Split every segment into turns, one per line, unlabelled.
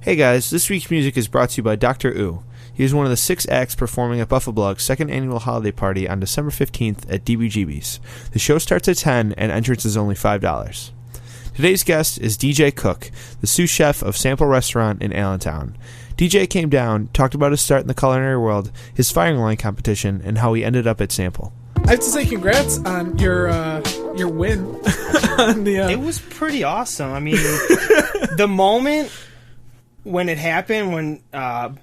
Hey guys, this week's music is brought to you by Dr. Oo. He is one of the 6 acts performing at Buffalo Blog's second annual holiday party on December 15th at DBGB's. The show starts at 10 and entrance is only $5. Today's guest is DJ Cook, the sous chef of Sample Restaurant in Allentown. DJ came down, talked about his start in the culinary world, his firing line competition, and how he ended up at Sample.
I have to say congrats on your win. On the,
It was pretty awesome. I mean, the moment when it happened, when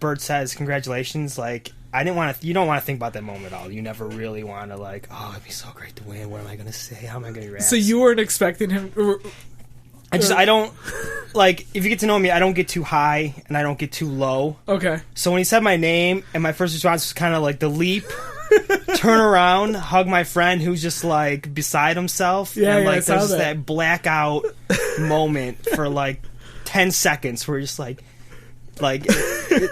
Bert says congratulations, like, I didn't want to. You don't want to think about that moment at all. You never really want to, like, oh, it'd be so great to win. What am I going to say? How am I going to react?
So you weren't expecting him.
I don't like. If you get to know me, I don't get too high and I don't get too low.
Okay.
So when he said my name, and my first response was kind of like the leap. Turn around, hug my friend who's just like beside himself, and like there's that blackout moment for like 10 seconds where you're just like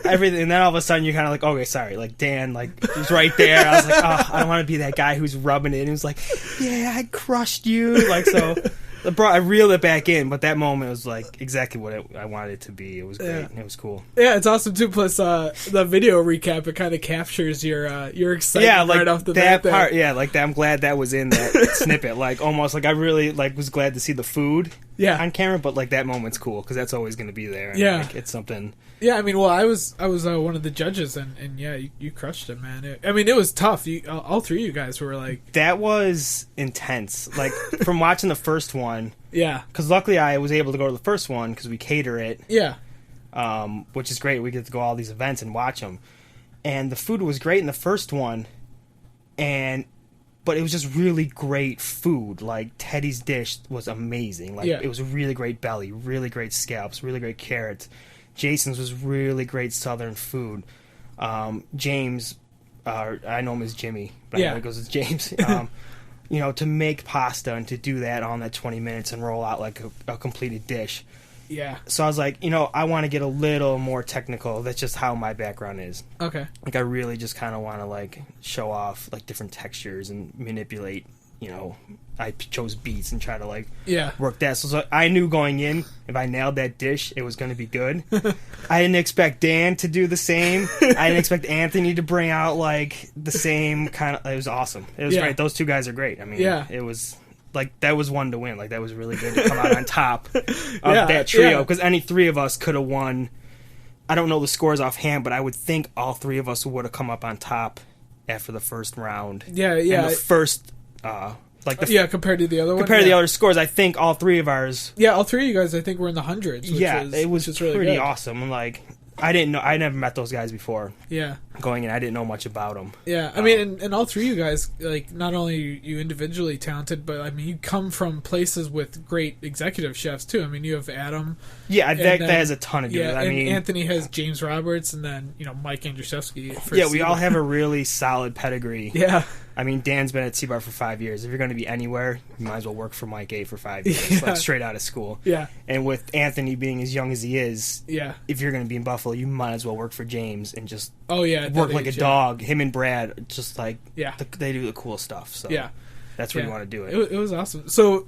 everything, and then all of a sudden you're kind of like, okay, sorry, like Dan, like he's right there. I was like, oh, I don't want to be that guy who's rubbing it. And he was like, yeah, I crushed you, like so. I reeled it back in, but that moment was like exactly what I wanted it to be. It was great. Yeah. It was cool.
Yeah, it's awesome too. Plus, the video recap, it kind of captures your excitement
like
right off the
bat.
That
part, yeah, like that. I'm glad that was in that snippet. Like almost like I really like was glad to see the food, on camera. But like that moment's cool because that's always going to be there. And, like, it's something.
Yeah, I mean, well, I was one of the judges, and yeah, you crushed it, man. It was tough. All three of you guys were like...
That was intense. Like, from watching the first one...
Yeah.
Because luckily I was able to go to the first one because we cater it.
Yeah.
Which is great. We get to go to all these events and watch them. And the food was great in the first one, but it was just really great food. Like, Teddy's dish was amazing. Like, It was really great belly, really great scallops, really great carrots. Jason's was really great Southern food. James, I know him as Jimmy, but I know he goes as James. To make pasta and to do that on that 20 minutes and roll out like a completed dish.
Yeah.
So I was like, I want to get a little more technical. That's just how my background is.
Okay.
Like I really just kind of want to like show off like different textures and manipulate. I chose beets and try to like work that. So I knew going in, if I nailed that dish, it was going to be good. I didn't expect Dan to do the same. I didn't expect Anthony to bring out like the same kind of. It was awesome. It was great. Those two guys are great. I mean, it was like that was one to win. Like that was really good to come out on top of that trio because any three of us could have won. I don't know the scores offhand, but I would think all three of us would have come up on top after the first round.
Yeah.
And the first.
Compared to the other one.
Compared to the other scores, I think all three of ours.
Yeah, all three of you guys, I think, were in the hundreds.
It was
really
pretty
good.
Awesome. Like, I didn't know. I never met those guys before.
Yeah.
Going in, I didn't know much about them.
Yeah, I mean, and all three of you guys, like, not only you individually talented, but I mean, you come from places with great executive chefs too. I mean, you have Adam.
Yeah, that has a ton to do with it. I mean,
Anthony has James Roberts, and then Mike Andrzejewski.
Yeah, we all have a really solid pedigree.
Yeah.
I mean, Dan's been at C-Bar for 5 years. If you're going to be anywhere, you might as well work for Mike A for 5 years, like straight out of school.
Yeah.
And with Anthony being as young as he is, if you're going to be in Buffalo, you might as well work for James and just work like a dog. Him and Brad, just like they do the cool stuff. So that's where you want to do it.
It was awesome. So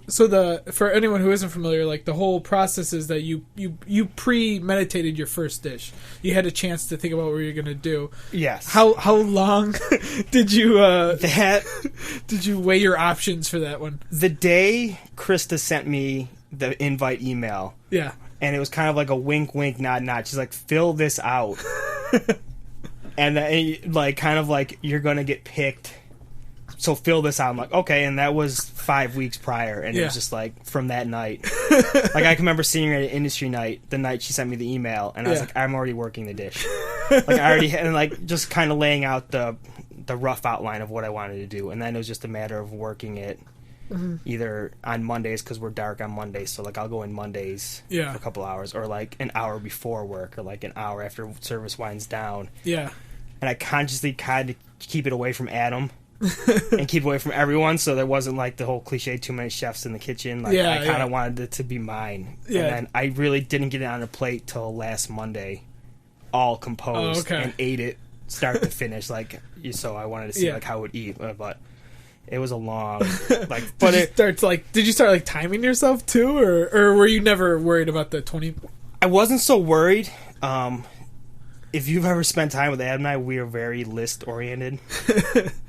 for anyone who isn't familiar, like the whole process is that you premeditated your first dish. You had a chance to think about what you're going to do.
Yes.
How long did you did you weigh your options for that one?
The day Krista sent me the invite email.
Yeah. And
it was kind of like a wink, wink, nod, nod. She's like, fill this out. And then, like, kind of like, you're going to get picked. So fill this out. I'm like, okay. And that was 5 weeks prior. And it was just like, from that night. Like, I can remember seeing her at an industry night, the night she sent me the email. And I was like, I'm already working the dish. Like, I already had, and like, just kind of laying out the rough outline of what I wanted to do. And then it was just a matter of working it. Mm-hmm. Either on Mondays because we're dark on Mondays, so like I'll go in Mondays for a couple hours, or like an hour before work, or like an hour after service winds down. Yeah, and I consciously kind of keep it away from Adam and keep away from everyone, so there wasn't like the whole cliche too many chefs in the kitchen. Like I kind of wanted it to be mine. Yeah, and then I really didn't get it on a plate till last Monday, all composed and ate it start to finish. Like so, I wanted to see like how it would eat, but. It was a long, like, but
did you start timing yourself too, or were you never worried about the 20?
I wasn't so worried. If you've ever spent time with Adam and I, we are very list oriented.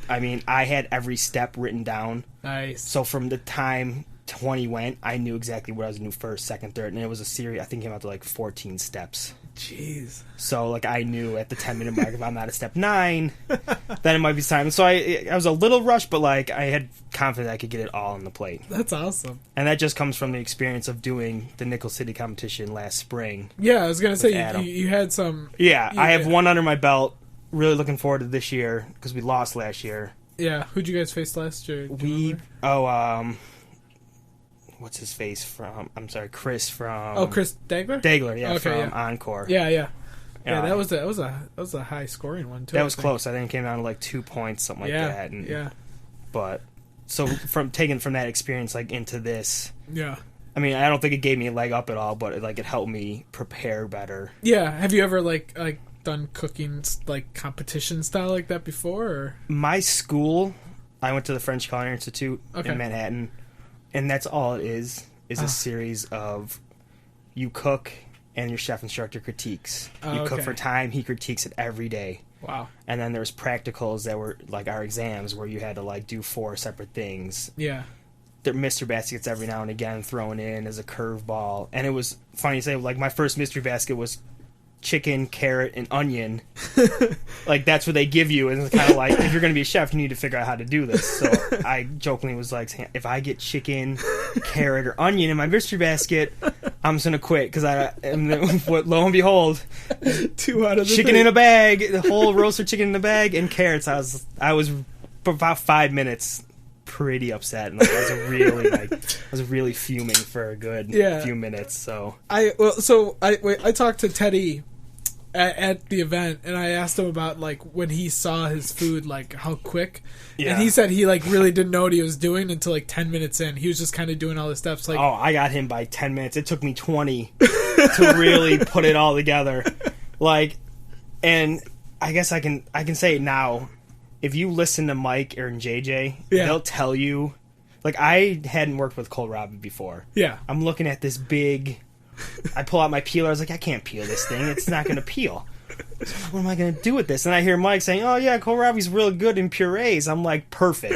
I mean, I had every step written down.
Nice.
So from the time 20 went, I knew exactly what I was going to do first, second, third, and it was a series. I think it came out to like 14 steps.
Jeez.
So like I knew at the 10-minute mark if I'm not at step 9, then it might be time. So I was a little rushed, but like I had confidence I could get it all on the plate.
That's awesome.
And that just comes from the experience of doing the Nickel City competition last spring.
Yeah, I was gonna say
Adam.
you had some.
Yeah, I have one under my belt. Really looking forward to this year because we lost last year.
Yeah, who'd you guys face last year? Do you remember?
What's his face from? I'm sorry, Chris from.
Oh, Chris Dagler.
Dagler, yeah,
Okay,
from
yeah.
Encore.
Yeah. That was a high scoring one too.
That was close. I think it came down to like 2 points, something like that. And,
yeah.
But so from taking from that experience like into this.
Yeah.
I mean, I don't think it gave me a leg up at all, but it helped me prepare better.
Yeah. Have you ever like done cooking like competition style like that before? Or?
My school, I went to the French Culinary Institute in Manhattan, and that's all it is a series of you cook and your chef instructor critiques. You cook for time, he critiques it every day.
Wow.
And then there's practicals that were like our exams where you had to like do 4 separate things.
Yeah.
The mystery baskets every now and again thrown in as a curveball. And it was funny to say, like my first mystery basket was chicken, carrot, and onion. Like that's what they give you, and it's kind of like if you're going to be a chef, you need to figure out how to do this. So I jokingly was like, if I get chicken, carrot, or onion in my mystery basket, I'm just going to quit because lo and behold,
2 out of the
chicken
3.
in a bag, the whole roasted chicken in a bag, and carrots. I was for about 5 minutes pretty upset, and like, I was really fuming for a good few minutes. So
I talked to Teddy at the event, and I asked him about like when he saw his food, like how quick, and he said he like really didn't know what he was doing until like 10 minutes in. He was just kind of doing all the steps. Like,
I got him by 10 minutes. It took me 20 to really put it all together. Like, and I guess I can say it now. If you listen to Mike or JJ, they'll tell you. Like, I hadn't worked with kohlrabi before.
Yeah.
I'm looking at this big. I pull out my peeler. I was like, I can't peel this thing. It's not going to peel. So what am I going to do with this? And I hear Mike saying, oh, yeah, kohlrabi's real good in purees. I'm like, perfect.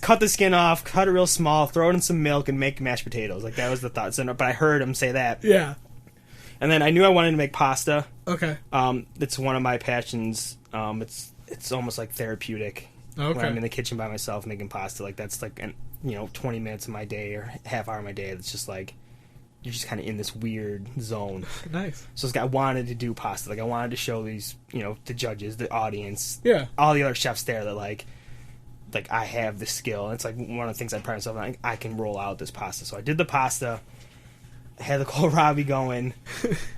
Cut the skin off, cut it real small, throw it in some milk, and make mashed potatoes. Like, that was the thought. So, but I heard him say that.
Yeah.
And then I knew I wanted to make pasta.
Okay.
It's one of my passions. It's almost like therapeutic.
Okay.
When I'm in the kitchen by myself making pasta. Like, that's like, 20 minutes of my day or half hour of my day. It's just like, you're just kind of in this weird zone.
Nice.
So I wanted to do pasta. Like, I wanted to show these, the judges, the audience,
all
the other chefs there that like I have the skill. And it's like one of the things I pride myself on. I can roll out this pasta. So I did the pasta. Had the kohlrabi going.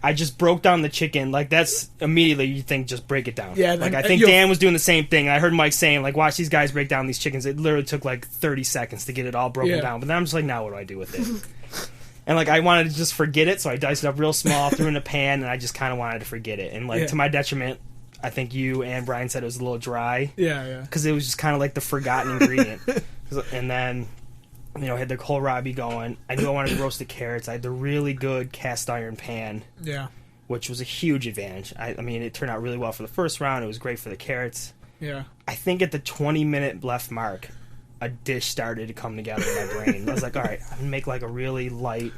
I just broke down the chicken. Like, that's immediately you think just break it down.
Yeah.
Like, I think Dan was doing the same thing. I heard Mike saying, like, watch these guys break down these chickens. It literally took like 30 seconds to get it all broken down. But then I'm just like, now what do I do with it? And like, I wanted to just forget it, so I diced it up real small, threw it in a pan, and I just kind of wanted to forget it. And like, to my detriment, I think you and Brian said it was a little dry.
Yeah.
Because it was just kind of like the forgotten ingredient. And then, had the kohlrabi going. I knew I wanted to roast the carrots. I had the really good cast iron pan.
Yeah.
Which was a huge advantage. I mean, it turned out really well for the first round. It was great for the carrots.
Yeah.
I think at the 20-minute left mark, a dish started to come together in my brain. I was like, all right, I'm going to make like a really light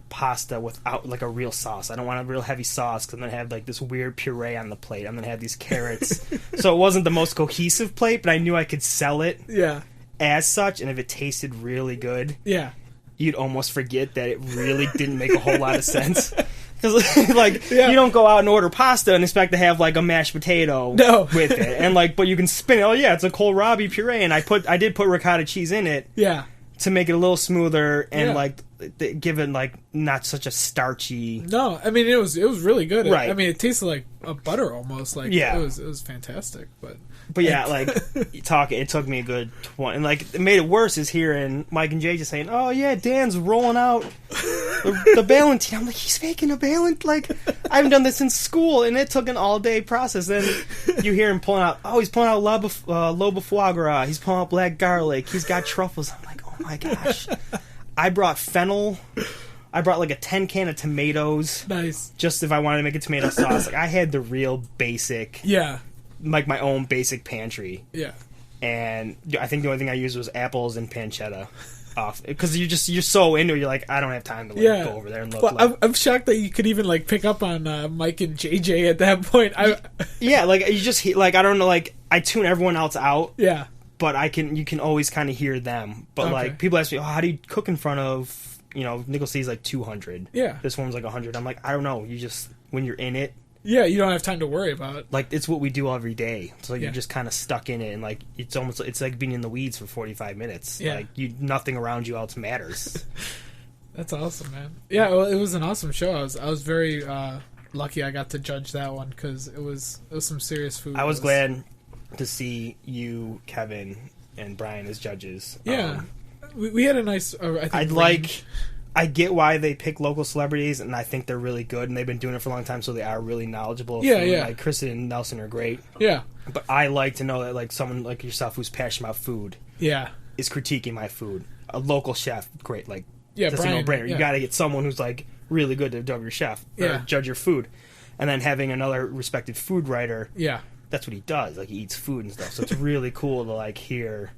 pasta without like a real sauce. I don't want a real heavy sauce because I'm going to have like this weird puree on the plate. I'm going to have these carrots. So it wasn't the most cohesive plate, but I knew I could sell it.
Yeah.
As such, and if it tasted really good,
you'd
almost forget that it really didn't make a whole lot of sense. Because you don't go out and order pasta and expect to have like a mashed potato with it, and like, but you can spin it. Oh yeah, it's a kohlrabi puree, and I did put ricotta cheese in it, to make it a little smoother and like give it like not such a starchy.
No, I mean it was really good.
Right.
I mean it tasted like a butter almost. Like it was fantastic, But
yeah, like, it took me a good 20. And, like, it made it worse is hearing Mike and Jay just saying, oh, yeah, Dan's rolling out the Ballantine. I'm like, he's making a Ballantine? Like, I haven't done this since school, and it took an all-day process. Then you hear him pulling out, he's pulling out lobe of foie gras. He's pulling out black garlic. He's got truffles. I'm like, oh, my gosh. I brought fennel, I brought like a 10 can of tomatoes.
Nice.
Just if I wanted to make a tomato sauce. Like I had the real basic.
Yeah.
Like my own basic pantry.
Yeah.
And I think the only thing I used was apples and pancetta. Off because you're so into it, you're like, I don't have time to go over there and look.
Well, I'm shocked that you could even like pick up on Mike and JJ at that point.
Yeah, like you just like I don't know, like I tune everyone else out.
Yeah,
but you can always kind of hear them. But like people ask me, how do you cook in front of Nickel City's like 200?
Yeah,
this one's like 100. I'm like, I don't know. You just when you're in it.
Yeah, you don't have time to worry about it.
Like, it's what we do every day. So you're just kind of stuck in it, and, like, it's like being in the weeds for 45 minutes.
Yeah.
Like, nothing around you else matters.
That's awesome, man. Yeah, well, it was an awesome show. I was very lucky I got to judge that one, because it was some serious food.
I was glad to see you, Kevin, and Brian as judges.
Yeah. We had a nice,
I get why they pick local celebrities, and I think they're really good, and they've been doing it for a long time, so they are really knowledgeable.
Yeah.
Like, Kristen and Nelson are great.
Yeah.
But I like to know that, like, someone like yourself who's passionate about food is critiquing my food. A local chef, great. Like, that's Brian, a no-brainer. Yeah. You got to get someone who's, like, really good to judge your chef, or judge your food. And then having another respected food writer, that's what he does. Like, he eats food and stuff, so it's really cool to, like, hear...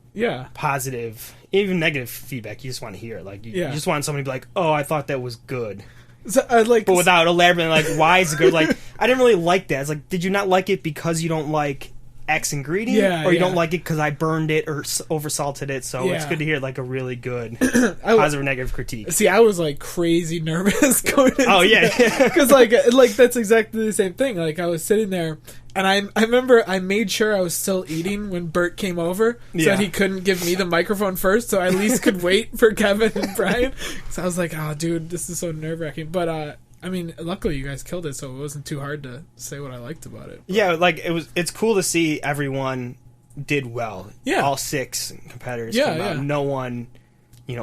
positive, even negative feedback. You just want to hear it. Like you just want somebody to be like, "Oh, I thought that was good,"
so,
but without elaborating. Like, why is it good? Like, I didn't really like that. It's like, did you not like it because you don't like X ingredient, or you don't like it because I burned it or oversalted it? So it's good to hear like a really good positive or negative critique.
See, I was like crazy nervous going into because like that's exactly the same thing. Like I was sitting there. And I remember I made sure I was still eating when Bert came over so that he couldn't give me the microphone first, so I at least could wait for Kevin and Brian. So I was like, oh, dude, this is so nerve-wracking. But, I mean, luckily you guys killed it, so it wasn't too hard to say what I liked about it. But.
Yeah, like, it's cool to see everyone did well. Yeah. All 6 competitors came out. No one...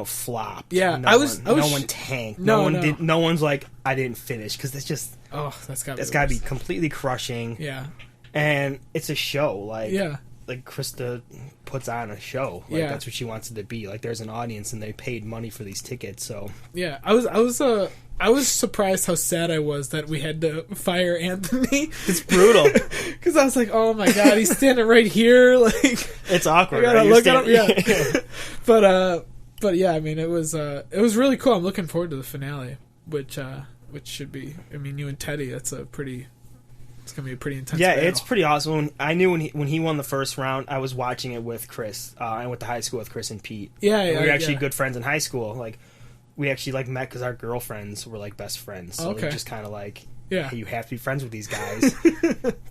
flopped.
Yeah,
no one tanked. No one's like, I didn't finish, because that's just that's gotta be completely crushing.
Yeah,
and it's a show. Like Krista puts on a show. Like that's what she wants it to be. Like there's an audience, and they paid money for these tickets. So
I was surprised how sad I was that we had to fire Anthony.
It's brutal
because I was like, oh my god, he's standing right here. Like it's
awkward.
I gotta look at him. Yeah, But yeah, I mean, it was really cool. I'm looking forward to the finale, which should be. I mean, you and Teddy. It's gonna be a pretty intense.
Yeah,
battle.
it's pretty awesome. I knew when he won the first round, I was watching it with Chris. I went to high school with Chris and Pete.
Yeah,
we were actually good friends in high school. Like we actually like met because our girlfriends were like best friends. So we just kind of like. Yeah, hey, you have to be friends with these guys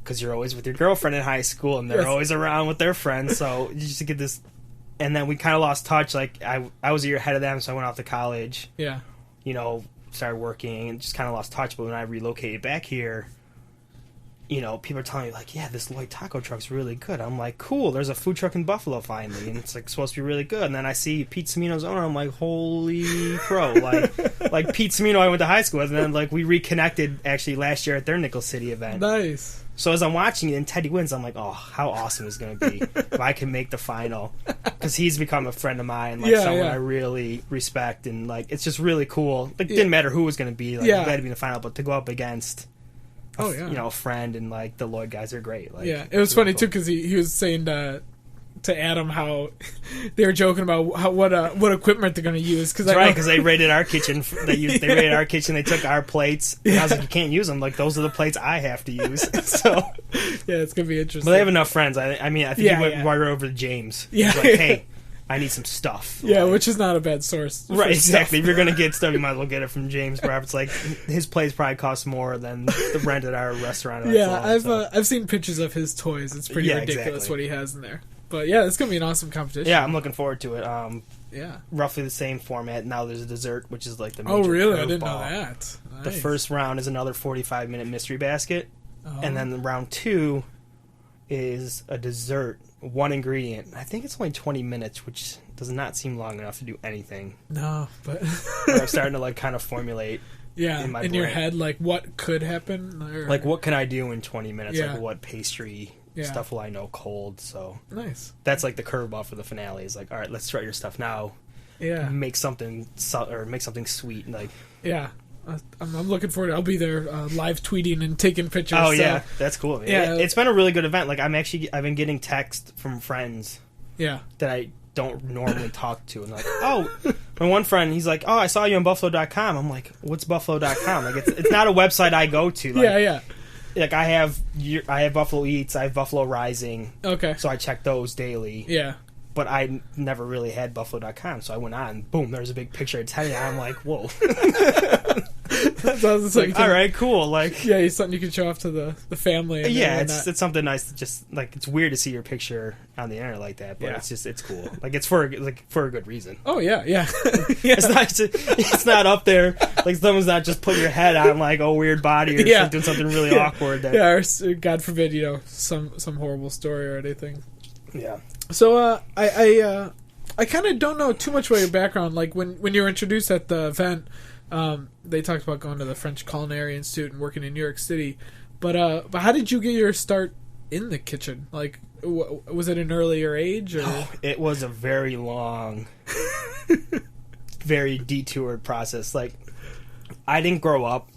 because you're always with your girlfriend in high school, and they're always around with their friends. So you just get this. And then we kind of lost touch. Like, I was a year ahead of them, so I went off to college. Yeah. Started working and just kind of lost touch. But when I relocated back here, people are telling me, like, yeah, this Lloyd taco truck's really good. I'm like, cool, there's a food truck in Buffalo finally. And it's, like, supposed to be really good. And then I see Pete Semino's owner. I'm like, holy crow. Like Pete Semino I went to high school with. And then, like, we reconnected, actually, last year at their Nickel City event.
Nice.
So as I'm watching it and Teddy wins, I'm like, oh, how awesome is going to be if I can make the final. Because he's become a friend of mine, like someone I really respect. And, like, it's just really cool. Like, it didn't matter who was going to be. Like, I'm glad to be in the final. But to go up against, a friend and, like, the Lloyd guys are great. Like,
it was funny, too, because he was saying to Adam how they were joking about what equipment they're going to use.
That's right, because they raided our kitchen. They raided our kitchen. They took our plates. And I was like, you can't use them. Like, those are the plates I have to use. So
yeah, it's going to be interesting.
But they have enough friends. I mean, I think he went right over to James. Yeah. He's like, hey, I need some stuff.
Yeah, which is not a bad source.
Right, exactly. If you're going to get stuff, you might as well get it from James. Perhaps it's like his plates probably cost more than the rent at our restaurant.
I've seen pictures of his toys. It's pretty ridiculous what he has in there. But yeah, it's going to be an awesome competition.
Yeah, I'm looking forward to it. Roughly the same format. Now there's a dessert, which is like the major
really? I
didn't
know that. Nice.
The first round is another 45-minute mystery basket. And then the round 2 is a dessert, one ingredient. I think it's only 20 minutes, which does not seem long enough to do anything.
No, but...
I'm starting to, like, kind of formulate in
your head, like, what could happen? Or...
Like, what can I do in 20 minutes? Like, what pastry... stuff will I know cold, so
nice.
That's like the curveball for the finale. Is like, all right, let's try your stuff now. make something sweet. Like,
yeah. I'm looking forward to it. I'll be there live tweeting and taking pictures.
Oh, yeah. That's cool.
Yeah.
It's been a really good event. Like, I've been getting texts from friends
that
I don't normally talk to. And like, oh, my one friend, he's like, oh, I saw you on Buffalo.com. I'm like, what's Buffalo.com? Like, it's not a website I go to. Like,
yeah.
Like, I have Buffalo Eats, I have Buffalo Rising.
Okay.
So I check those daily.
Yeah.
But I never really had Buffalo.com, so I went on, boom, there's a big picture of Teddy, and I'm like, whoa.
Sounds like,
all right, cool. Like,
yeah, it's something you can show off to the family. And
yeah, it's something nice to just, like, it's weird to see your picture on the internet like that, but it's cool. Like, it's for a good reason.
Oh, yeah. Yeah.
It's not up there, like, someone's not just putting your head on, like, a weird body or like, doing something really awkward.
Or God forbid, some horrible story or anything.
Yeah.
So I kind of don't know too much about your background. Like when you were introduced at the event, they talked about going to the French Culinary Institute and working in New York City. But how did you get your start in the kitchen? Like, was it an earlier age? Or?
Oh, it was a very long, very detoured process. Like, I didn't grow up.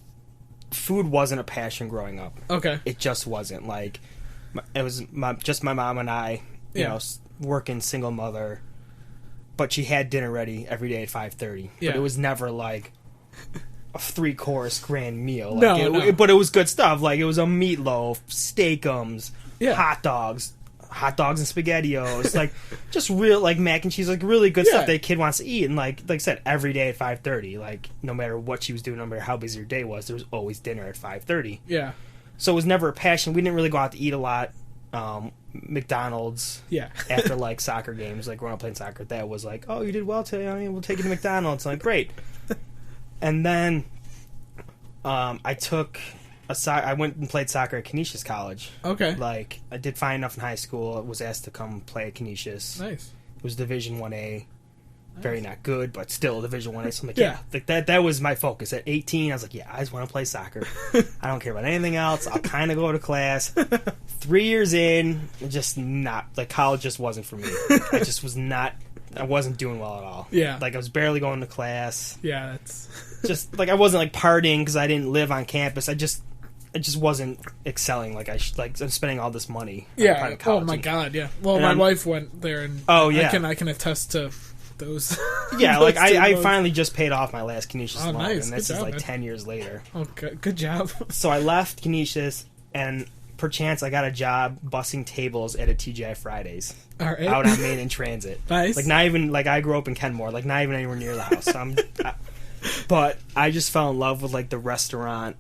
Food wasn't a passion growing up.
Okay.
It just wasn't. Like, it was just my mom and I. You know, working single mother, but she had dinner ready every day at 5:30. But it was never like a 3-course grand meal. Like, but it was good stuff. Like, it was a meatloaf, steakums, hot dogs and SpaghettiOs, like just real like mac and cheese, like really good stuff that a kid wants to eat. And like I said, every day at 5:30. Like, no matter what she was doing, no matter how busy her day was, there was always dinner at 5:30.
Yeah.
So it was never a passion. We didn't really go out to eat a lot. McDonald's after like soccer games, like growing up playing soccer, that was like, oh, you did well today, we'll take you to McDonald's. Like, great. And then I went and played soccer at Canisius College.
Okay.
Like, I did fine enough in high school. I was asked to come play at Canisius.
Nice.
It was Division 1A. Very not good, but still Division 1A. So I'm like, like that was my focus. At 18, I was like, I just want to play soccer. I don't care about anything else. I'll kind of go to class. 3 years in, just not, like, college just wasn't for me. I just was not, I wasn't doing well at all. Yeah. Like, I was barely going to class.
Yeah, that's...
Just, like, I wasn't, like, partying because I didn't live on campus. I just wasn't excelling like I'm spending all this money.
Yeah. Oh, my God, yeah. Well, and my wife went there, and I can attest to... those.
Yeah, like I finally just paid off my last Canisius loan,
nice.
and this is like 10 years later.
Oh, good job.
So I left Canisius, and perchance I got a job bussing tables at a TGI Fridays.
All right.
Out on Main and Transit.
Nice.
Like, not even, like, I grew up in Kenmore, like, not even anywhere near the house. So but I just fell in love with, like, the restaurant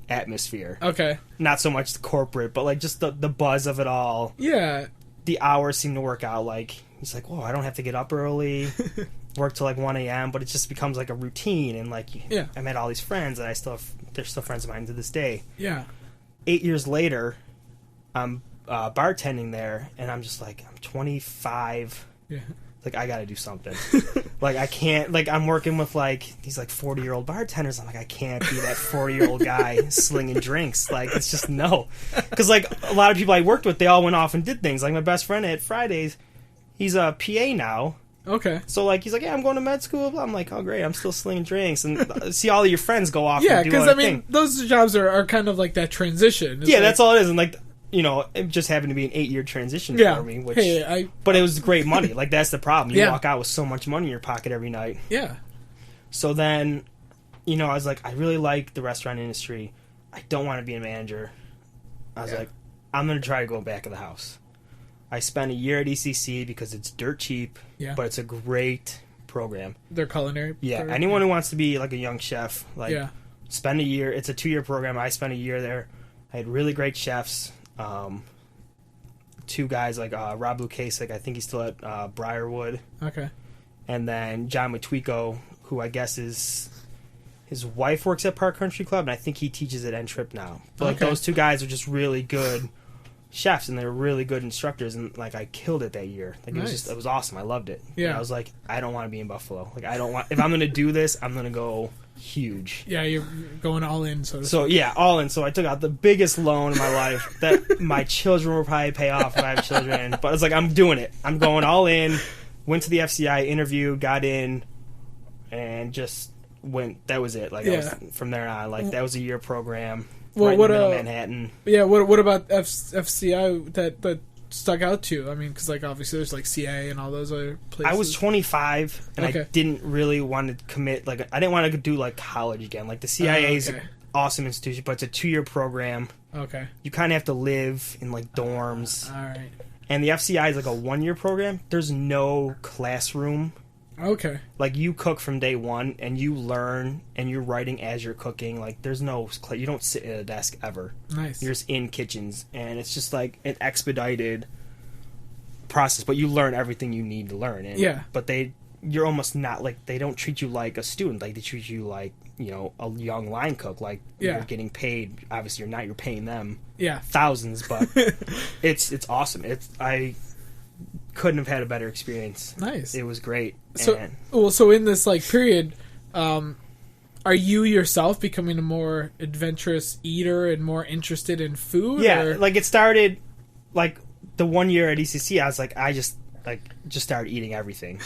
atmosphere.
Okay.
Not so much the corporate, but, like, just the buzz of it all.
Yeah.
The hours seem to work out, like... He's like, whoa, I don't have to get up early, work till like 1 a.m., but it just becomes like a routine. And like, I met all these friends, and they're still friends of mine to this day.
Yeah.
8 years later, I'm bartending there, and I'm just like, I'm 25.
Yeah.
Like, I gotta do something. Like, I can't, like, I'm working with like these like 40-year-old bartenders. I'm like, I can't be that 40-year-old guy slinging drinks. Like, it's just no. Because like a lot of people I worked with, they all went off and did things. Like my best friend at Fridays. He's a PA now.
Okay.
So, like, he's like, I'm going to med school. I'm like, oh, great, I'm still slinging drinks. And see all of your friends go off and do other things. Yeah, because,
those jobs are kind of like that transition.
It's that's all it is. And, like, it just happened to be an 8-year transition for me. Which, but it was great money. Like, that's the problem. You walk out with so much money in your pocket every night.
Yeah.
So then, I was like, I really like the restaurant industry. I don't want to be a manager. I was like, I'm going to try to go back of the house. I spent a year at ECC because it's dirt cheap, but it's a great program.
Their culinary?
Yeah, anyone who wants to be like a young chef, spend a year. It's a 2-year program. I spent a year there. I had really great chefs. 2 guys like Rob Lukasik, I think he's still at Briarwood.
Okay.
And then John Matwico, who I guess is... His wife works at Park Country Club, and I think he teaches at N-Trip now. But like those 2 guys are just really good chefs, and they were really good instructors, and like I killed it that year. Like it was awesome. I loved it.
Yeah.
And I was like, I don't want to be in Buffalo. Like, I don't want, if I'm gonna do this, I'm gonna go huge.
Yeah, you're going all in.
All in. So I took out the biggest loan in my life that my children will probably pay off if I have children. But it's like, I'm doing it. I'm going all in. went to the FCI, interviewed, got in, and just went. That was it. Like from there on, like that was a year program.
Well,
right in the middle of Manhattan.
Yeah. What about FCI that stuck out to you? I mean, because like obviously there's like CA and all those other places.
I was 25 and I didn't really want to commit. Like I didn't want to do like college again. Like the CIA is an awesome institution, but it's a 2-year program.
Okay.
You kind of have to live in like dorms.
All right.
And the FCI is like a 1-year program. There's no classroom.
Okay.
Like you cook from day one and you learn and you're writing as you're cooking. Like there's no, you don't sit at a desk ever.
Nice.
You're just in kitchens and it's just like an expedited process, but you learn everything you need to learn. And, but you're almost not like, they don't treat you like a student. Like they treat you like, you know, a young line cook. Like you're getting paid. Obviously you're not, you're paying them thousands, but it's awesome. I couldn't have had a better experience.
Nice.
It was great.
So in this like period, are you yourself becoming a more adventurous eater and more interested in food?
Yeah,
or?
like it started like the 1 year at ECC. I was like, I just started eating everything,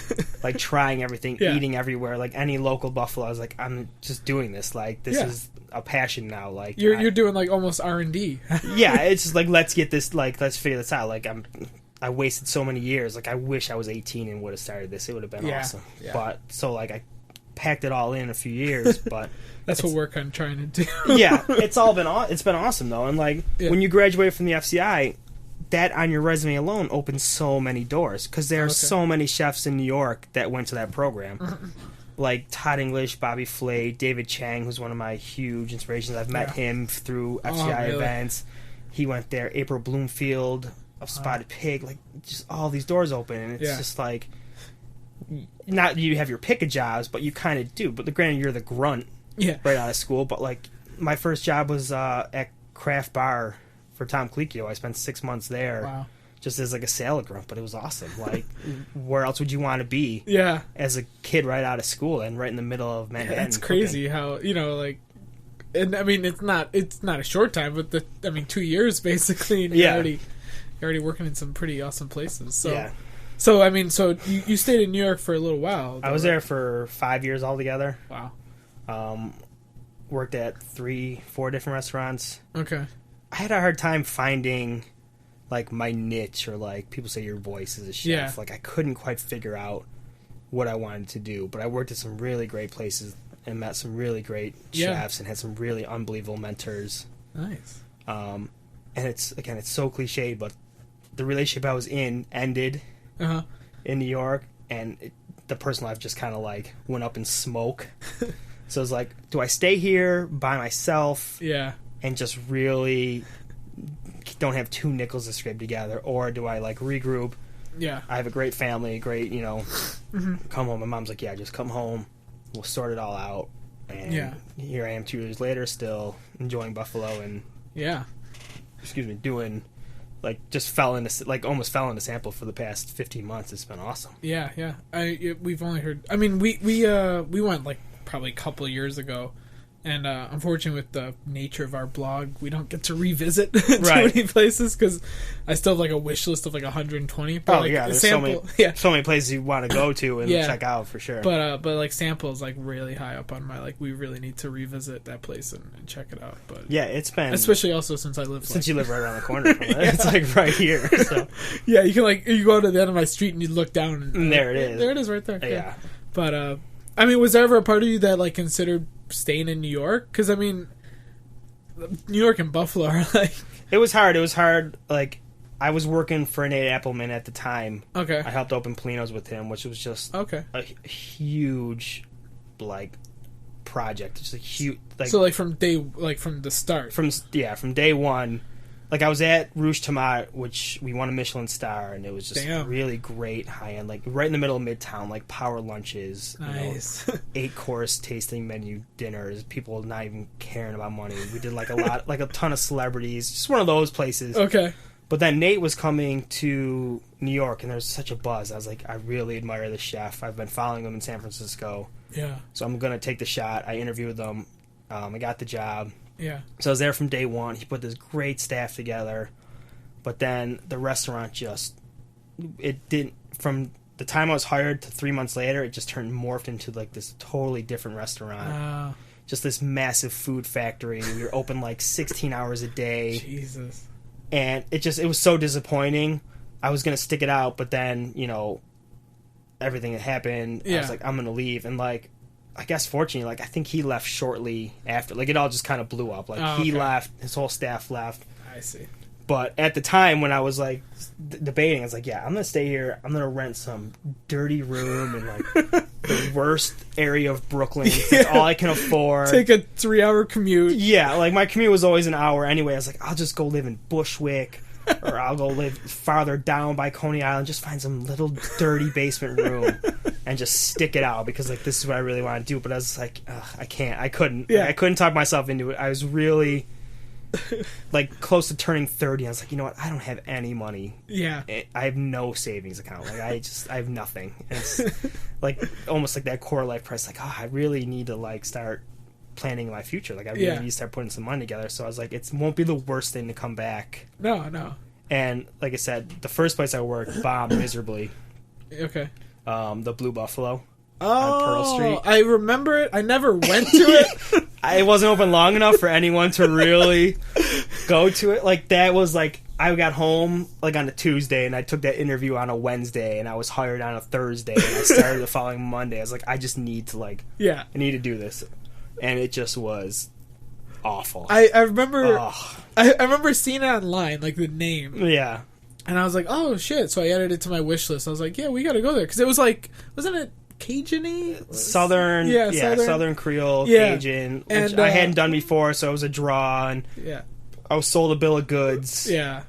like trying everything, eating everywhere. Like any local buffalo, I was like, I'm just doing this. Like this is a passion now. Like
you're doing like almost R&D.
Yeah, it's just like let's get this. Like let's figure this out. Like I wasted so many years. Like I wish I was 18 and would have started this. It would have been awesome. Yeah. But so like I packed it all in a few years. But
that's what we're kind of trying to do.
Yeah, it's been awesome though. And like when you graduate from the FCI, that on your resume alone opens so many doors because there are so many chefs in New York that went to that program. Like Todd English, Bobby Flay, David Chang, who's one of my huge inspirations. I've met him through FCI events. He went there. April Bloomfield of Spotted Pig, like just all these doors open, and it's just like not you have your pick of jobs, but you kind of do. But granted, you're the grunt right out of school. But like my first job was at Craft Bar for Tom Colicchio. I spent 6 months there, just as like a salad grunt. But it was awesome. Like where else would you want to be? Yeah, as a kid right out of school and right in the middle of Manhattan.
That's crazy how like. And I mean, it's not a short time, but 2 years basically. And you're already working in some pretty awesome places. So you stayed in New York for a little while.
I was there for 5 years altogether.
Wow.
Worked at 3-4 different restaurants.
Okay.
I had a hard time finding like my niche, or like people say your voice as a chef. Yeah. Like I couldn't quite figure out what I wanted to do, but I worked at some really great places and met some really great chefs and had some really unbelievable mentors.
Nice.
And it's so cliche, but the relationship I was in ended in New York, and the personal life just kind of like went up in smoke. So I was like, do I stay here by myself? Yeah. And just really don't have 2 nickels to scrape together, or do I like regroup? Yeah. I have a great family, great, come home. My mom's like, yeah, just come home. We'll sort it all out. And here I am 2 years later, still enjoying Buffalo and doing just almost fell into sample for the past 15 months. It's been awesome.
Yeah. We've only heard. I mean, we went like probably a couple of years ago, and unfortunately, with the nature of our blog, we don't get to revisit too many places because I still have like a wish list of like 120. But,
there's
sample,
so many places you want to go to and check out for sure.
But like sample is like really high up on my we really need to revisit that place and check it out. But
it's been
especially also since you
live right around the corner from it. It's like right here. So.
Yeah, you can you go to the end of my street and you look down and
there it is.
There it is right there. Yeah. But I mean, was there ever a part of you that like considered staying in New York? Because I mean, New York and Buffalo are like.
It was hard. Like I was working for Nate Appleman at the time. Okay. I helped open Polino's with him, which was just a huge, project. Just a huge
So from the start.
From day one. Like I was at Rouge Tomate, which we won a Michelin star, and it was just really great, high end, like right in the middle of Midtown, like power lunches,
nice,
8-course tasting menu dinners, people not even caring about money. We did a ton of celebrities, just one of those places.
Okay.
But then Nate was coming to New York, and there was such a buzz. I was like, I really admire this chef. I've been following him in San Francisco.
Yeah.
So I'm gonna take the shot. I interviewed them. I got the job.
Yeah.
So I was there from day one. He put this great staff together, but then the restaurant from the time I was hired to 3 months later, it just morphed into like this totally different restaurant. Just this massive food factory. We were open like 16 hours a day.
Jesus.
And it was so disappointing. I was going to stick it out, but then, everything that happened, I was like, I'm going to leave. And like, I guess fortunately, like, I think he left shortly after. Like, it all just kind of blew up. Like, he left, his whole staff left.
I see.
But at the time when I was like debating, I was like, yeah, I'm gonna stay here. I'm gonna rent some dirty room in like the worst area of Brooklyn. It's all I can afford.
Take a 3-hour commute.
Yeah, like my commute was always an hour anyway. I was like, I'll just go live in Bushwick, or I'll go live farther down by Coney Island. Just find some little dirty basement room and just stick it out because like this is what I really want to do. But I was like, I can't. I couldn't.
Yeah.
Like, I couldn't talk myself into it. I was really. Like close to turning 30, I was like, you know what? I don't have any money.
Yeah,
I have no savings account. Like I have nothing. And it's like almost like that core life crisis. Like, I really need to like start planning my future. Like I really need to start putting some money together. So I was like, it won't be the worst thing to come back.
No.
And like I said, the first place I worked bombed miserably.
Okay.
The Blue Buffalo.
Oh,
on Pearl Street.
I remember it. I never went to it.
It wasn't open long enough for anyone to really go to it. Like, that was like, I got home like on a Tuesday and I took that interview on a Wednesday and I was hired on a Thursday and I started the following Monday. I was like, I just need to like, I need to do this. And it just was awful.
I remember, I remember seeing it online, like the name.
Yeah.
And I was like, oh shit. So I added it to my wish list. I was like, yeah, we got to go there. Cause it was like, wasn't it Cajun-y?
Southern Creole, Cajun, which I hadn't done before, so it was a draw, and I was sold a bill of goods.
Yeah.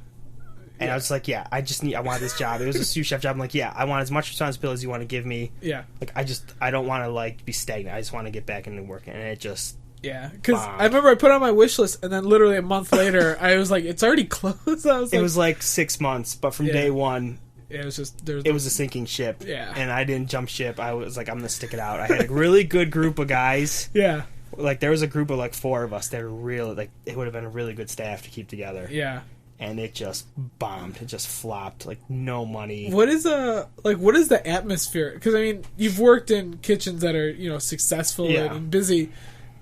And I was like, I want this job. It was a sous chef job. I'm like, I want as much responsibility as you want to give me.
Yeah.
Like, I don't want to, like, be stagnant. I just want to get back into work. And it just...
Yeah. Because I remember I put it on my wish list, and then literally a month later, I was like, it's already closed. It
was like 6 months, but from day one...
It was just
it was a sinking ship.
Yeah.
And I didn't jump ship. I was like, I'm gonna stick it out. I had a really good group of guys.
Yeah.
Like there was a group of like 4 of us that were really like it would have been a really good staff to keep together.
Yeah.
And it just bombed. It just flopped. Like no money.
What is the atmosphere? Because I mean, you've worked in kitchens that are successful and busy,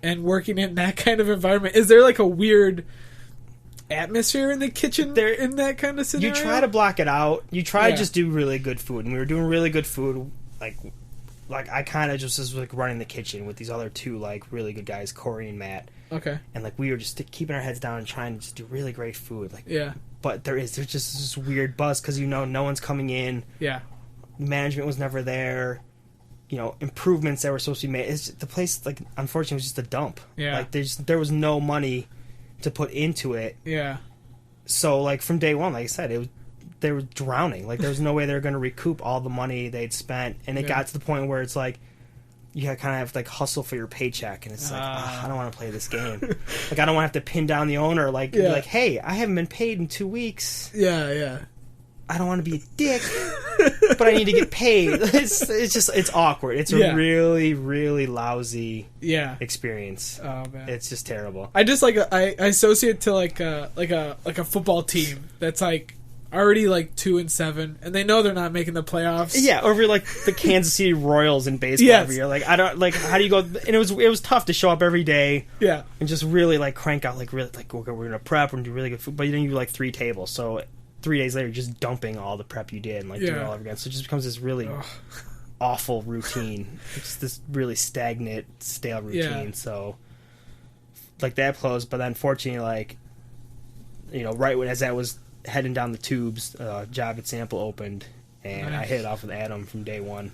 and working in that kind of environment. Is there like a weird atmosphere in the kitchen there in that kind of scenario?
You try to block it out. You try to just do really good food, and we were doing really good food. Like I kind of just was like running the kitchen with these other 2 like really good guys, Corey and Matt.
Okay.
And like we were just keeping our heads down and trying to just do really great food. Like but there's just this weird buzz because no one's coming in.
Yeah.
Management was never there. Improvements that were supposed to be made. The place like unfortunately was just a dump.
Yeah.
Like there was no money to put into it.
Yeah.
So like from day one, like I said, they were drowning. Like there was no way they were going to recoup all the money they'd spent, and it got to the point where it's like you kind of have to like hustle for your paycheck, and it's like I don't want to play this game. Like I don't want to have to pin down the owner. Like be like, hey, I haven't been paid in 2 weeks.
Yeah.
I don't want to be a dick, but I need to get paid. It's awkward. It's a really, really lousy experience.
Oh man,
it's just terrible.
I just I associate to like a football team that's like already like 2-7, and they know they're not making the playoffs.
Yeah, over like the Kansas City Royals in baseball every year. Like I don't like how do you go? And it was tough to show up every day.
Yeah, and
just really like crank out like really like we're gonna prep, we're gonna do really good food, but then you do like 3 tables, so 3 days later, you're just dumping all the prep you did and like doing it all over again. So it just becomes this really awful routine. It's this really stagnant, stale routine. Yeah. So like that closed, but then fortunately, like right when as that was heading down the tubes, job at Sample opened, and I hit it off with Adam from day one.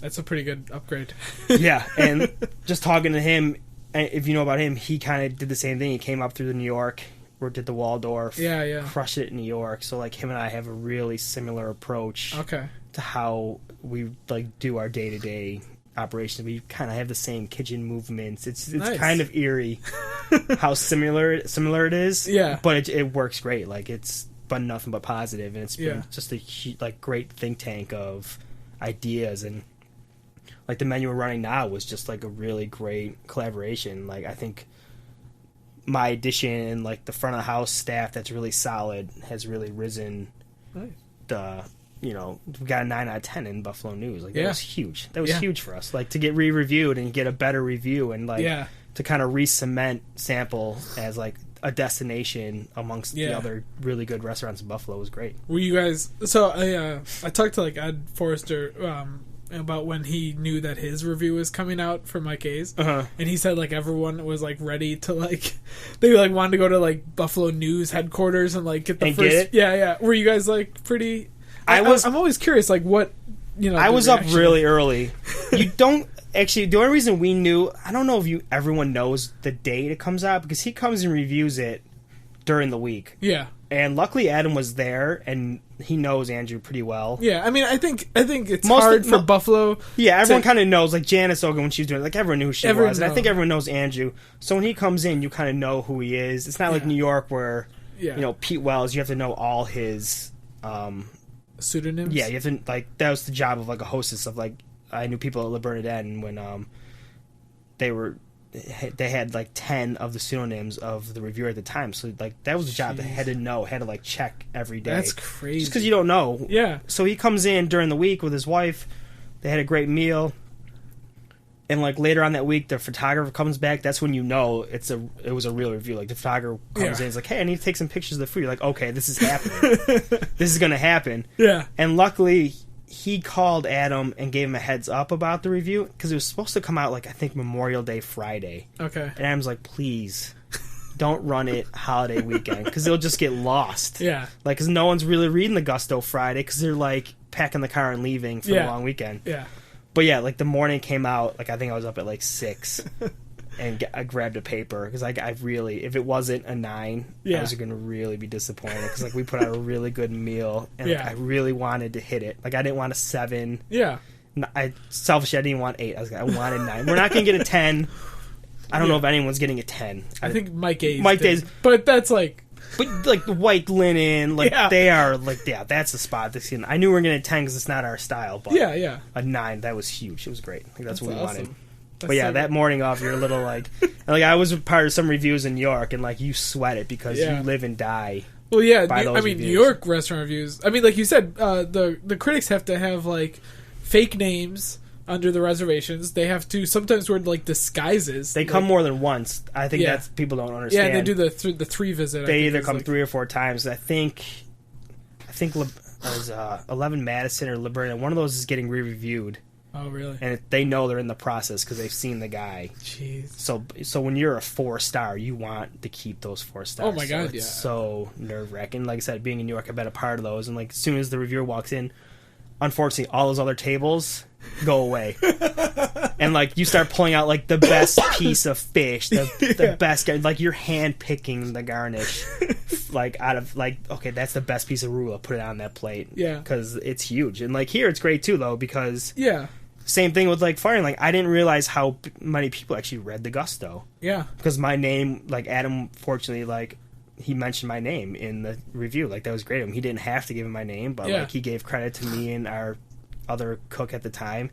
That's a pretty good upgrade.
Yeah, and just talking to him, if you know about him, he kind of did the same thing. He came up through the New York. Worked at the Waldorf, crushed it in New York. So like him and I have a really similar approach to how we like do our day-to-day operations. We kind of have the same kitchen movements. It's nice. Kind of eerie how similar it is. Yeah, but it works great. Like it's but nothing but positive, and it's been just a like great think tank of ideas, and like the menu we're running now was just like a really great collaboration. Like I think my addition and like the front of the house staff that's really solid has really risen we got a 9 out of 10 in Buffalo News. Like, that
Yeah.
was huge. That was huge for us. Like, to get re-reviewed and get a better review and, like, to kind of re-cement Sample as, like, a destination amongst the other really good restaurants in Buffalo was great.
Were you guys... So, I talked to, like, Ed Forrester about when he knew that his review was coming out for Mike A's. And he said, like, everyone was, like, ready to, like... They, like, wanted to go to, like, Buffalo News headquarters and, like, get the first...
Get it?
Yeah. Were you guys, like, pretty... I'm always curious, like, what...
I was up really early. You don't... Actually, the only reason we knew, I don't know if everyone knows the date it comes out, because he comes and reviews it during the week.
Yeah.
And luckily Adam was there, and he knows Andrew pretty well.
Yeah, I mean, I think it's hard for Buffalo.
Yeah, everyone kind of knows. Like, Janice Oga, when she was doing it, like, everyone knew who she was. And I think everyone knows Andrew. So when he comes in, you kind of know who he is. It's not like New York where, Pete Wells, you have to know all his...
pseudonyms?
Yeah, you have to, like, that was the job of, like, a hostess of, like, I knew people at Le Bernardin when they had like 10 of the pseudonyms of the reviewer at the time. So like that was a job that had to like check every day.
That's crazy.
Just because you don't know.
Yeah.
So he comes in during the week with his wife. They had a great meal. And like later on that week, the photographer comes back. That's when you know it was a real review. Like the photographer comes in, he's like, "Hey, I need to take some pictures of the food." You're like, "Okay, this is happening. This is gonna happen."
Yeah.
And luckily, he called Adam and gave him a heads up about the review because it was supposed to come out like I think Memorial Day Friday.
Okay.
And Adam's like, "Please, don't run it holiday weekend because it'll just get lost."
Yeah.
Like, because no one's really reading the Gusto Friday because they're like packing the car and leaving for the long weekend.
Yeah.
But yeah, like the morning came out, like I think I was up at like 6 and I grabbed a paper because I really, if it wasn't a 9, I was going to really be disappointed because like we put out a really good meal and like, I really wanted to hit it. Like I didn't want a 7.
Yeah.
Selfishly, I didn't want 8. I wanted 9. We're not going to get a 10. I don't know if anyone's getting a 10.
I think Mike A's. But that's like...
But like the white linen, like they are like that's the spot. I knew we were gonna 10 because it's not our style. But a 9, that was huge. It was great. Like, that's what we wanted. But yeah, that morning off, you're a little like I was part of some reviews in New York, and like you sweat it because you live and die.
Well, yeah, New York restaurant reviews. I mean, like you said, the critics have to have like fake names under the reservations. They have to sometimes wear like disguises.
They come more than once. I think that's people don't understand.
Yeah, they do the 3 visit.
They either come 3 or 4 times. I think 11 Madison or Liberty. One of those is getting re-reviewed.
Oh, really?
And they know they're in the process because they've seen the guy.
Jeez.
So when you're a 4-star, you want to keep those 4 stars.
Oh my god,
it's so nerve wracking. Like I said, being in New York, I've been a part of those. And like as soon as the reviewer walks in, unfortunately, all those other tables go away, and like you start pulling out like the best piece of fish, the best, like you're hand picking the garnish, like out of like okay, that's the best piece of arugula. Put it on that plate, because it's huge. And like here, it's great too though because same thing with like firing. Like I didn't realize how many people actually read the Gusto. Yeah, because my name, like Adam, fortunately, like. He mentioned my name in the review. Like, that was great of him. He didn't have to give him my name, but, like, he gave credit to me and our other cook at the time.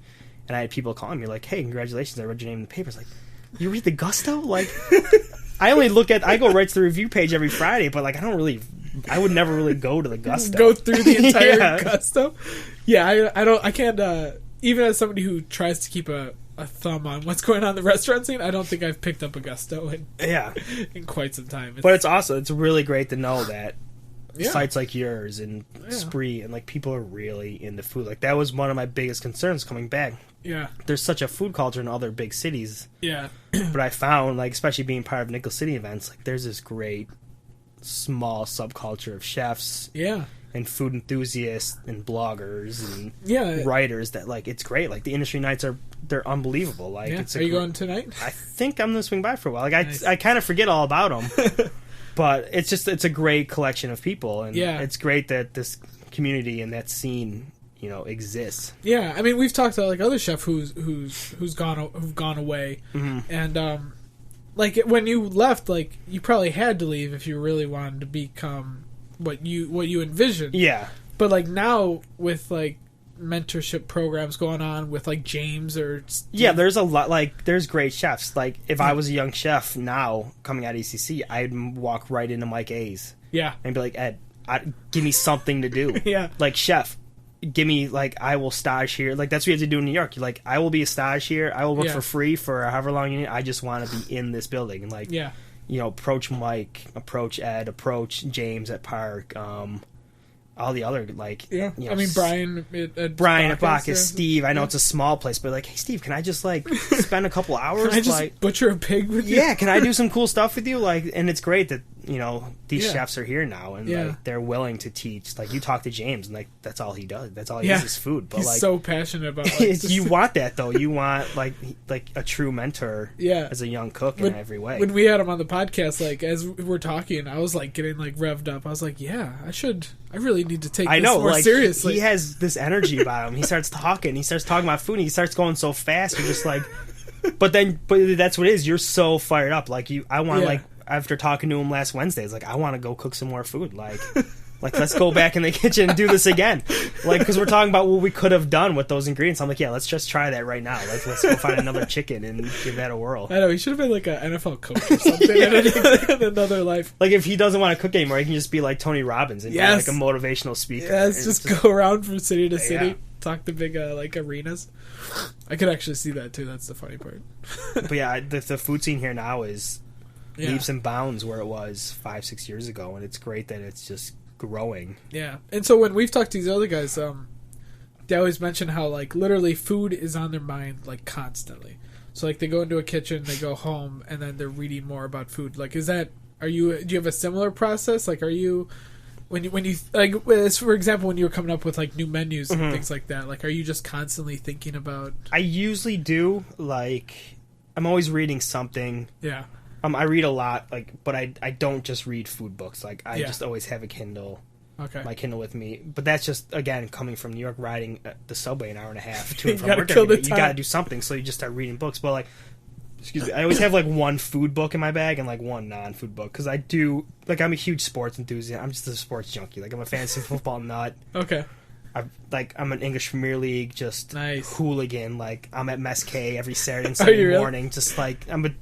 And I had people calling me, like, hey, congratulations, I read your name in the papers. Like, you read the Gusto? Like, I go right to the review page every Friday, but, like, I would never really go to the Gusto.
Go through the entire Gusto? Yeah, I can't, even as somebody who tries to keep a thumb on what's going on in the restaurant scene, I don't think I've picked up a Gusto in quite some time.
But it's awesome. It's really great to know that sites like yours and Spree and like people are really into food. Like that was one of my biggest concerns coming back. Yeah. There's such a food culture in other big cities. Yeah. But I found, like, especially being part of Nickel City events, like there's this great small subculture of chefs. Yeah. And food enthusiasts and bloggers and writers that like it's great. Like the industry nights they're unbelievable. Like
are you going tonight?
I think I'm gonna swing by for a while. Like nice. I kind of forget all about them, but it's a great collection of people, and it's great that this community and that scene exists.
Yeah, I mean we've talked to like other chef who've gone away, and like when you left, like you probably had to leave if you really wanted to become what you envisioned. Yeah. But like now with like mentorship programs going on with like James or Steve.
Yeah, there's a lot, like there's great chefs. Like if I was a young chef now coming out of ECC, I'd walk right into Mike A's. Yeah. And be like, Ed, give me something to do. Yeah. Like chef, give me, like, I will stage here. Like, that's what you have to do in New York. You're like, I will be a stage here. I will work for free for however long you need. I just want to be in this building. And, like, you know, approach Mike, approach Ed, approach James at Park, all the other, like...
Yeah,
you know,
I mean, Brian
at Bacchus, Steve. I know it's a small place, but, like, hey, Steve, can I just, like, spend a couple hours?
Can I just
like,
butcher a pig with you?
Yeah, can I do some cool stuff with you? Like, and it's great that, you know, these chefs are here now, and like, they're willing to teach. Like, you talk to James, and, like, that's all he does. That's all he does is food. But,
he's
like,
so passionate about, like,
you want that, though. You want, like a true mentor as a young cook in every way.
When we had him on the podcast, like, as we're talking, I was, like, getting, like, revved up. I was like, I really need to take this more seriously.
He has this energy about him. He starts talking about food, and he starts going so fast. You're just like... But that's what it is. You're so fired up. Like, I want, like, after talking to him last Wednesday, it's like, I want to go cook some more food. Like, let's go back in the kitchen and do this again. Like, because we're talking about what we could have done with those ingredients. I'm like, let's just try that right now. Like, let's go find another chicken and give that a whirl.
I know, he should have been like an NFL coach or something in another life.
Like, if he doesn't want to cook anymore, he can just be like Tony Robbins and be like a motivational speaker.
Yes, just go around from city to city, talk to big, like, arenas. I could actually see that, too. That's the funny part.
But yeah, the food scene here now is leaps and bounds where it was 5-6 years ago, and it's great that it's just growing.
Yeah. And so when we've talked to these other guys, they always mention how, like, literally food is on their mind, like, constantly. So, like, they go into a kitchen, they go home, and then they're reading more about food. Like, do you have a similar process? Like, are you... When you like, for example, when you were coming up with, like, new menus and things like that, like, are you just constantly thinking about?
I usually do. Like, I'm always reading something.
Yeah.
I read a lot, like, but I don't just read food books. Like, I just always have a Kindle. Okay. My Kindle with me, but that's just, again, coming from New York, riding the subway an hour and a half to and from work every day. You gotta do something, so you just start reading books. But, like, excuse me, I always have, like, one food book in my bag and, like, one non-food book, because I do, like, I'm a huge sports enthusiast. I'm just a sports junkie. Like, I'm a fantasy football nut. Okay. I'm an English Premier League just hooligan. Like, I'm at Mess K every Saturday and Sunday morning. Just like I'm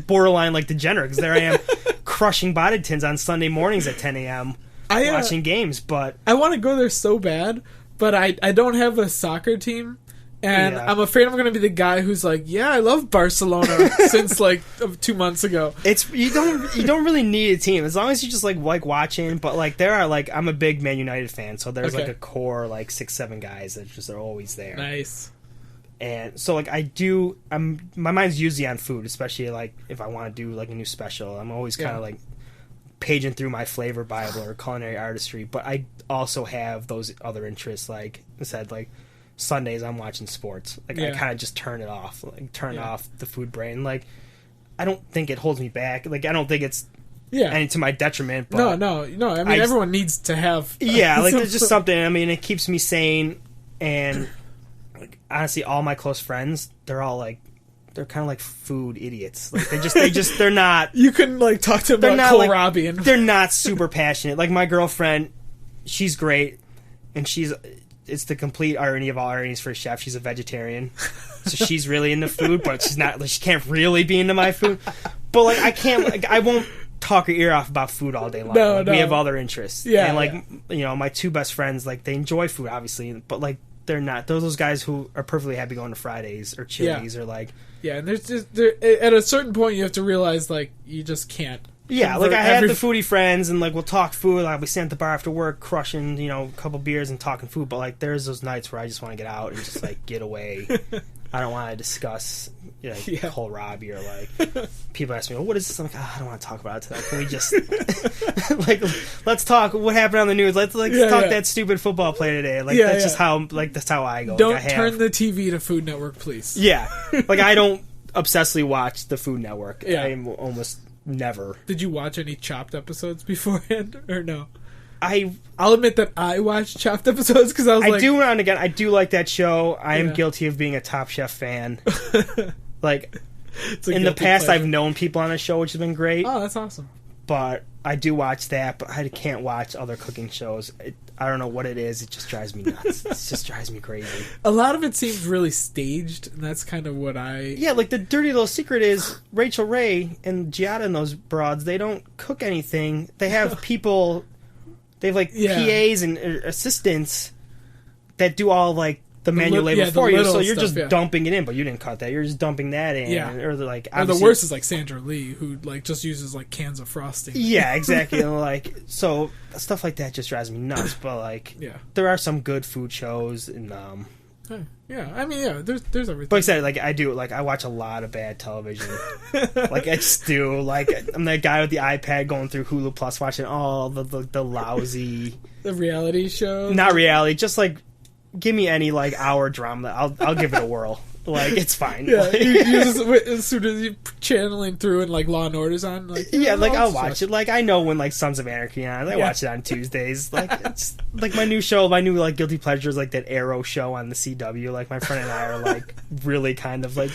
borderline, like, degenerate, because there I am crushing Boddingtons on Sunday mornings at 10 a.m. watching games. But
I want to go there so bad, but I don't have a soccer team. And I'm afraid I'm going to be the guy who's like, yeah, I love Barcelona since, like, 2 months ago.
It's you don't really need a team as long as you just like watching. But, like, there are, like, I'm a big Man United fan, so there's like a core, like, 6-7 guys that just are always there.
Nice.
And so, like, my mind's usually on food, especially, like, if I want to do, like, a new special. I'm always kind of like paging through my flavor Bible or culinary artistry. But I also have those other interests, like I said, like, Sundays I'm watching sports. Like, I kind of just turn it off. Like, turn off the food brain. Like, I don't think it holds me back. Like, I don't think it's any to my detriment. But
no. I mean, everyone needs to have...
like, there's just something. I mean, it keeps me sane. And, like, honestly, all my close friends, they're all, like, they're kind of like food idiots. Like, they're not...
You can, like, talk to them about kohlrabi.
They're not super passionate. Like, my girlfriend, she's great. And it's the complete irony of all ironies for a chef. She's a vegetarian, so she's really into food, but she's not. Like, she can't really be into my food. But, like, I can't. Like, I won't talk her ear off about food all day long. No. We have other interests. Yeah, and, like, you know, my two best friends, like, they enjoy food, obviously, but, like, they're not. Those guys who are perfectly happy going to Fridays or Chili's or, like.
Yeah, and there's just at a certain point you have to realize, like, you just can't.
Yeah, like, I have the foodie friends, and, like, we'll talk food. Like, we sit at the bar after work, crushing, you know, a couple beers and talking food. But, like, there's those nights where I just want to get out and just, like, get away. I don't want to discuss, you know, kohlrabi or, like, people ask me, well, what is this? I'm like, I don't want to talk about it today. Can we just, like, let's talk what happened on the news. Let's talk that stupid football play today. Like, that's just how, like, that's how I go.
Don't
like,
turn the TV to Food Network, please.
Yeah. Like, I don't obsessively watch the Food Network. Yeah. I am almost... Never.
Did you watch any Chopped episodes beforehand, or no? I'll admit that I watched Chopped episodes because I
do now and again. I do like that show. I am guilty of being a Top Chef fan. Like, in the past, pleasure. I've known people on the show, which has been great.
Oh, that's awesome.
But I do watch that, but I can't watch other cooking shows. I don't know what it is. It just drives me nuts. It just drives me crazy.
A lot of it seems really staged, and that's kind of what I...
Yeah, like, the dirty little secret is Rachel Ray and Giada and those broads, they don't cook anything. They have people... They have, like, PAs and assistants that do all like the manual labor for you, so you're
stuff,
just dumping it in, but you didn't cut that. You're just dumping that in.
Yeah.
Or like,
or the worst is like Sandra Lee, who like just uses like cans of frosting.
Yeah, exactly. And like, so stuff like that just drives me nuts. But like, there are some good food shows, and
yeah, I mean, yeah, there's everything.
But like I said, like I watch a lot of bad television. Like I just do. Like I'm that guy with the iPad going through Hulu Plus watching all the lousy
the reality shows.
Not reality, just like give me any like hour drama. I'll give it a whirl. Like it's fine.
Yeah, you just, as soon as you're channeling through and like Law and Order's on, like
I'll watch it. Like I know when like Sons of Anarchy on, I watch it on Tuesdays. Like it's like my new like guilty pleasure is like that Arrow show on the CW. Like my friend and I are like really kind of like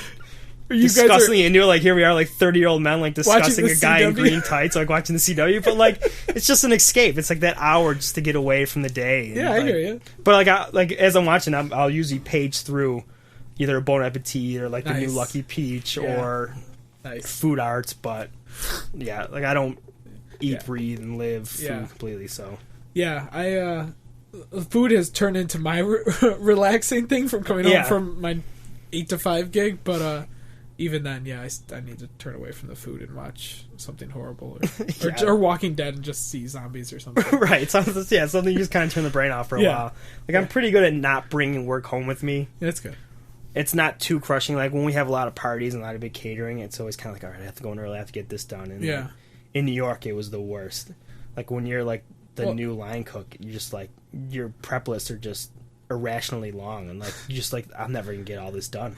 disgustingly into it. Like here we are, like 30-year-old men like discussing a guy in green tights, like watching the CW. But like it's just an escape. It's like that hour just to get away from the day. And,
I hear you.
But like as I'm watching, I'll usually page through either a Bon Appetit or like the new Lucky Peach or Food Arts. But yeah, like I don't eat, breathe, and live food completely. So
I food has turned into my relaxing thing from coming home from my 8 to 5 gig. But even then, I need to turn away from the food and watch something horrible, or Walking Dead and just see zombies or something.
Right, something you just kind of turn the brain off for a while. Like I'm pretty good at not bringing work home with me.
That's good.
It's not too crushing. Like when we have a lot of parties and a lot of big catering, it's always kind of like, all right, I have to go in early, I have to get this done. And like, in New York, it was the worst. Like when you're like the new line cook, you're just like your prep lists are just irrationally long, and like you just like I'm never gonna get all this done.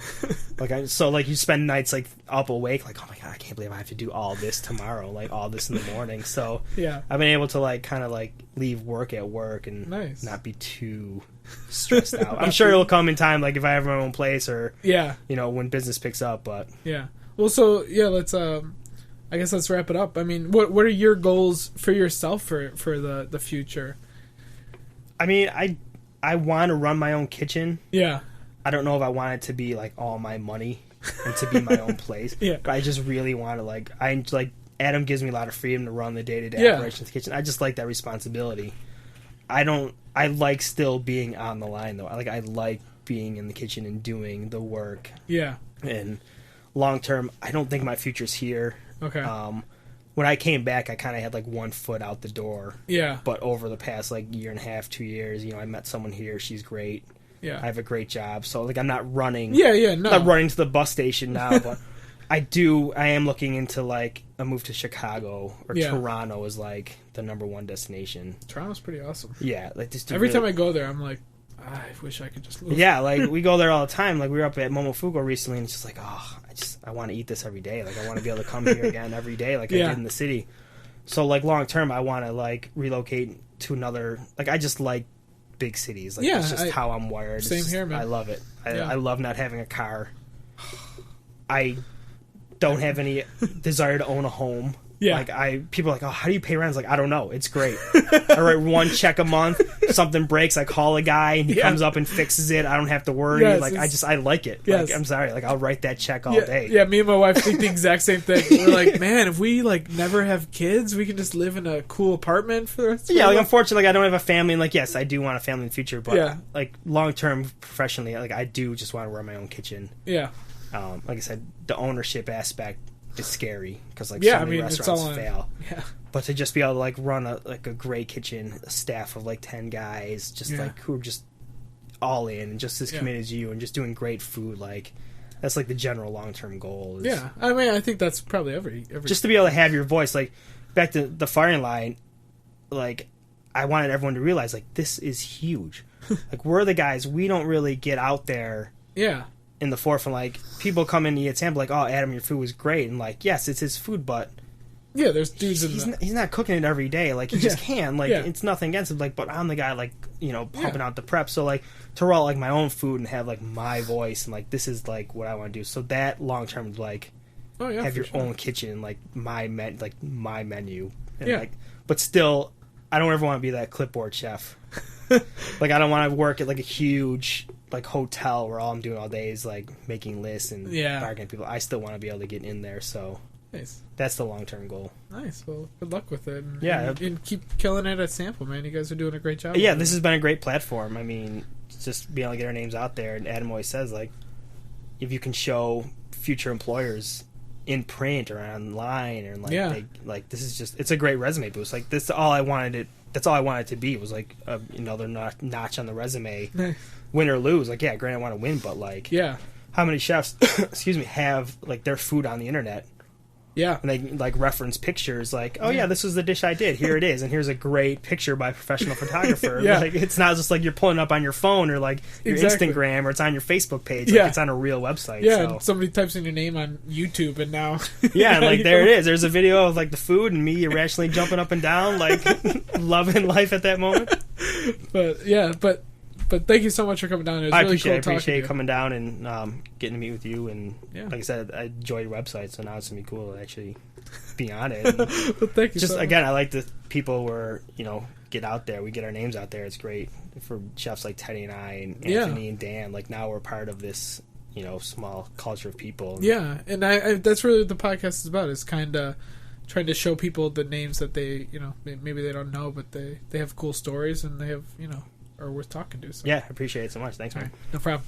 So you spend nights like up awake, like oh my god, I can't believe I have to do all this tomorrow, like all this in the morning. So I've been able to like kind of like leave work at work and not be too stressed out. I'm sure it'll come in time, like if I have my own place or when business picks up. But
well, so let's I guess let's wrap it up. I mean, what are your goals for yourself for the future?
I mean, I want to run my own kitchen.
Yeah.
I don't know if I want it to be like all my money and to be my own place. But I just really want to Adam gives me a lot of freedom to run the day-to-day operations of the kitchen. I just like that responsibility. I like still being on the line though. I like being in the kitchen and doing the work. Yeah. And long term, I don't think my future's here.
Okay.
When I came back, I kind of had like one foot out the door.
Yeah.
But over the past like year and a half, 2 years, I met someone here. She's great.
Yeah.
I have a great job. So like I'm not running.
No.
I'm not running to the bus station now, but I am looking into like a move to Chicago or Toronto is like the number one destination.
Toronto's pretty awesome.
Yeah. Like this
every time I go there, I'm like, I wish I could just move.
Yeah, like we go there all the time. Like we were up at Momofuku recently, and it's just like, I want to eat this every day. Like I want to be able to come here again every day, like I did in the city. So like long term, I want to like relocate to another. Like I just like big cities. Like that's just how I'm wired.
Same here, man.
I love it. I love not having a car. I don't have any desire to own a home. Yeah. Like people are like, oh, how do you pay rent? I was like, I don't know. It's great. I write one check a month. Something breaks, I call a guy and he comes up and fixes it. I don't have to worry.
Yes,
like I like it.
Yes.
Like I'm sorry. Like I'll write that check all day.
Yeah, me and my wife think the exact same thing. We're like, man, if we like never have kids, we can just live in a cool apartment for the rest of our life.
Unfortunately, like I don't have a family. And like, yes, I do want a family in the future, but like long term, professionally, like I do just want to run my own kitchen.
Yeah.
Like I said, the ownership aspect is scary because like so many restaurants fail. Yeah. But to just be able to like run a great kitchen, a staff of like 10 guys, just like who are just all in and just as committed as you and just doing great food, like that's like the general long term goal.
Yeah, I mean, I think that's probably every
just to be able to have your voice. Like back to the firing line, like I wanted everyone to realize like this is huge. Like we're the guys. We don't really get out there.
Yeah.
In the forefront, like people come in and eat sample, like, oh, Adam, your food was great, and like, yes, it's his food, but
there's dudes
he's not cooking it every day, like he just can, like it's nothing against him, like, but I'm the guy, like, pumping out the prep, so like to roll like my own food and have like my voice and like this is like what I want to do, so that long term like have your own kitchen, like my menu, and like, but still, I don't ever want to be that clipboard chef. Like I don't want to work at like a huge like hotel where all I'm doing all day is like making lists and bargaining people. I still want to be able to get in there, so that's the long term goal.
Nice. Well, good luck with it.
And,
and keep killing it at Sample, man. You guys are doing a great job.
Yeah, this has been a great platform. I mean, just being able to get our names out there. And Adam always says, like, if you can show future employers in print or online, or like this is just, it's a great resume boost. Like, this all I wanted it. That's all I wanted it to be, was like another notch on the resume. Win or lose, like, yeah, granted I want to win, but like, how many chefs, excuse me, have like their food on the internet? Yeah, and they like reference pictures, like, oh yeah, this was the dish I did. Here it is, and here's a great picture by a professional photographer. Like, it's not just like you're pulling up on your phone or like your Instagram, or it's on your Facebook page. Like, it's on a real website.
Yeah,
so.
Somebody types in your name on YouTube, and now
and like there it is. There's a video of like the food and me irrationally jumping up and down, like loving life at that moment.
But thank you so much for coming down. It was really cool.
I appreciate you coming down and getting to meet with you. And like I said, I enjoy your website, so now it's gonna be cool to actually be on it. And
well, thank you.
Just
so
again,
much.
I like the people where get out there. We get our names out there. It's great for chefs like Teddy and I and Anthony and Dan. Like, now we're part of this small culture of people.
Yeah, and I that's really what the podcast is about. Is kind of trying to show people the names that they maybe they don't know, but they have cool stories and they have are worth talking to. So.
Yeah, I appreciate it so much. Thanks, man.
Right, no problem.